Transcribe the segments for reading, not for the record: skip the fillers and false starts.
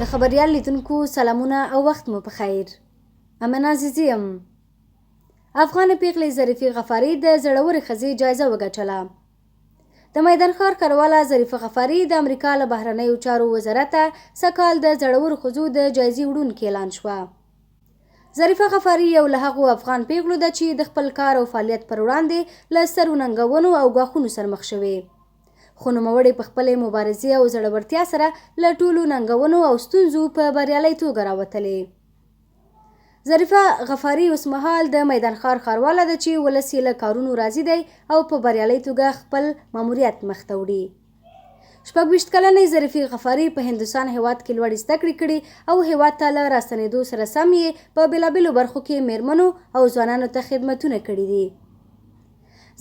د خبریال لیدونکو سلامونه او وخت مو په خیر. امن عزیزی یم. افغان پیغلې ظریفې غفاري د زړورې ښځې جایزه وګټله. د میدان ښار ښاروله ظریفه غفاري د امریکا له بهرنیو چارو وزارته سږکال د زړورو ښځو د جایزې وړونکې اعلان شوه. ظریفه غفاري یو له هغو افغان پیغلو ده چې د خپل کار او فعالیت پر وړاندې له سترو ننګونو او ګواښونو سره مخ شوې. خو نوموړې په خپلې مبارزې او زړورتیا سره له ټولو ننګونو او ستونزو په بریالۍ توګه راوتلې. ظریفه غفاري اوسمهال د میدان ښار ښاروله ده چې ولس یې له کارونو راضي دی او په بریالۍ توګه خپل ماموریت مخته وړي. 26 کلنې ظریفې غفاري په هندوستان هیواد کې لوړې زده کړې کړي او هیواد ته له راستنېدو سره سم یې په بېلابېلو برخو کې میرمنو او ځوانانو ته خدمتونه کړي دي.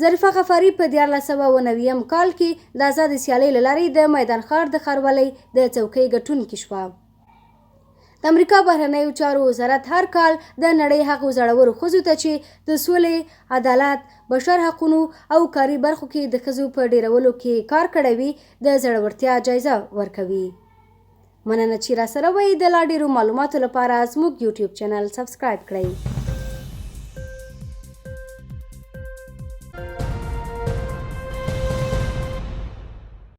ظریفه غفاري په 1990 کال کې د آزادې سیالۍ له لارې د میدان ښار د ښاروالۍ د څوکۍ ګټونکې شوه. د امریکا بهرنیو چارو وزارت هر کال د نړۍ هغو زړورو ښځو ته چې د سولې، عدالت، بشر حقونو او کاري برخو کې د ښځو په ډیرولو کې کار کړی وي د زړورتیا جایزه ورکوي. مننه چې راسره وئ. د لا ډیرو معلوماتو لپاره زموږ یوټیوب چینل سبسکرایب کړئ.